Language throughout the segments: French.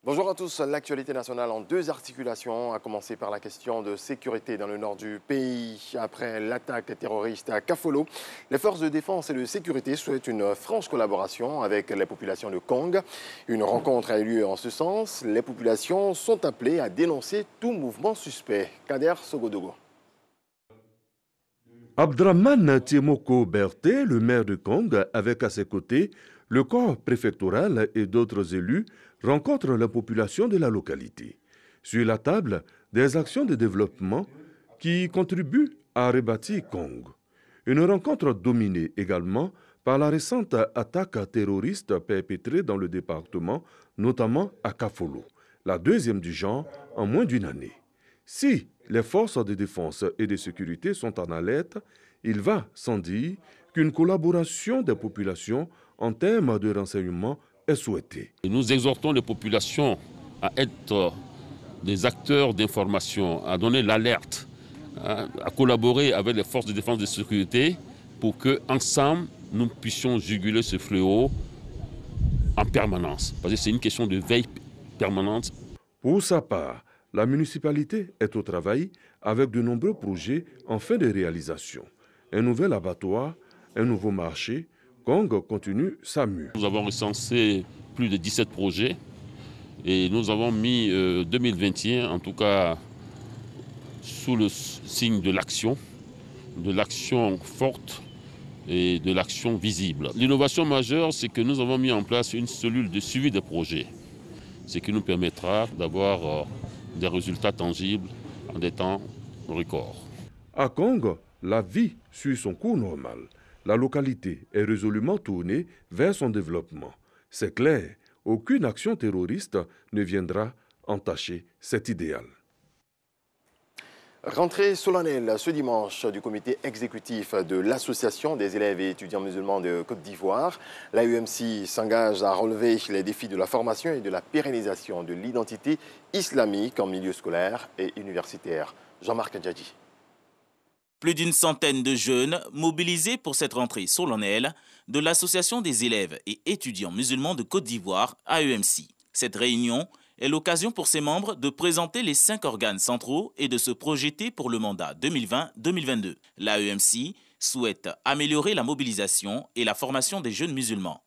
Bonjour à tous. L'actualité nationale en deux articulations, à commencer par la question de sécurité dans le nord du pays. Après l'attaque terroriste à Kafolo, les forces de défense et de sécurité souhaitent une franche collaboration avec les populations de Kong. Une rencontre a eu lieu en ce sens. Les populations sont appelées à dénoncer tout mouvement suspect. Kader Sogodogo. Abdraman Tiemoko Berté, le maire de Kong, avec à ses côtés le corps préfectoral et d'autres élus, rencontrent la population de la localité. Sur la table, des actions de développement qui contribuent à rebâtir Kong. Une rencontre dominée également par la récente attaque terroriste perpétrée dans le département, notamment à Kafolo, la deuxième du genre en moins d'une année. Si les forces de défense et de sécurité sont en alerte, il va sans dire qu'une collaboration des populations en termes de renseignement est souhaitée. Nous exhortons les populations à être des acteurs d'information, à donner l'alerte, à collaborer avec les forces de défense et de sécurité pour qu'ensemble, nous puissions juguler ce fléau en permanence. Parce que c'est une question de veille permanente. Pour sa part, la municipalité est au travail avec de nombreux projets en fin de réalisation. Un nouvel abattoir, un nouveau marché, Kong continue sa mue. Nous avons recensé plus de 17 projets et nous avons mis 2021, en tout cas, sous le signe de l'action forte et de l'action visible. L'innovation majeure, c'est que nous avons mis en place une cellule de suivi des projets, ce qui nous permettra d'avoir des résultats tangibles en des temps records. À Kong, la vie suit son cours normal. La localité est résolument tournée vers son développement. C'est clair, aucune action terroriste ne viendra entacher cet idéal. Rentrée solennelle ce dimanche du comité exécutif de l'Association des élèves et étudiants musulmans de Côte d'Ivoire. L'AUMC s'engage à relever les défis de la formation et de la pérennisation de l'identité islamique en milieu scolaire et universitaire. Jean-Marc Adjadji. Plus d'une centaine de jeunes mobilisés pour cette rentrée solennelle de l'Association des élèves et étudiants musulmans de Côte d'Ivoire, AEMC. Cette réunion est l'occasion pour ses membres de présenter les 5 organes centraux et de se projeter pour le mandat 2020-2022. L'AEMC souhaite améliorer la mobilisation et la formation des jeunes musulmans.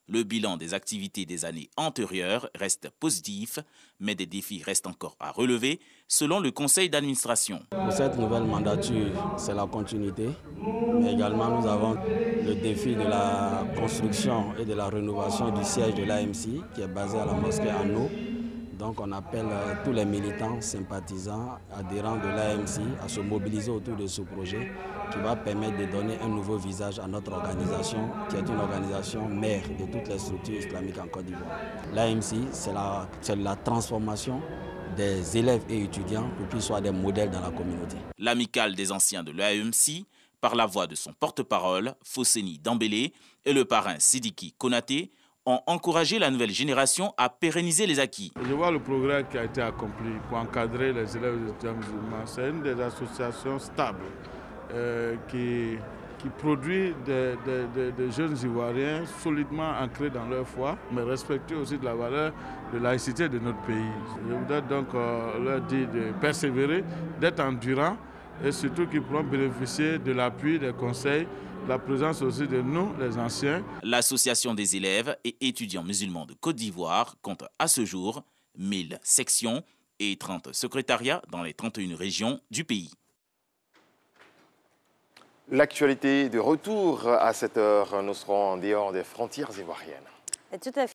Le bilan des activités des années antérieures reste positif, mais des défis restent encore à relever, selon le conseil d'administration. Pour cette nouvelle mandature, c'est la continuité, mais également nous avons le défi de la construction et de la rénovation du siège de l'AMC, qui est basé à la mosquée Anneau. Donc on appelle tous les militants, sympathisants, adhérents de l'AMC à se mobiliser autour de ce projet qui va permettre de donner un nouveau visage à notre organisation, qui est une organisation mère de toutes les structures islamiques en Côte d'Ivoire. L'AMC, c'est la transformation des élèves et étudiants pour qu'ils soient des modèles dans la communauté. L'amicale des anciens de l'AMC, par la voix de son porte-parole, Fosseni Dambélé, et le parrain Sidiki Konaté, ont encouragé la nouvelle génération à pérenniser les acquis. Je vois le progrès qui a été accompli pour encadrer les élèves et les étudiants musulmans. C'est une des associations stables qui produit des jeunes Ivoiriens solidement ancrés dans leur foi, mais respectueux aussi de la valeur de laïcité de notre pays. Je voudrais donc leur dire de persévérer, d'être endurants et surtout qu'ils pourront bénéficier de l'appui, des conseils, la présence aussi de nous, les anciens. L'Association des élèves et étudiants musulmans de Côte d'Ivoire compte à ce jour 1000 sections et 30 secrétariats dans les 31 régions du pays. L'actualité de retour à cette heure, nous serons en dehors des frontières ivoiriennes. Tout à fait.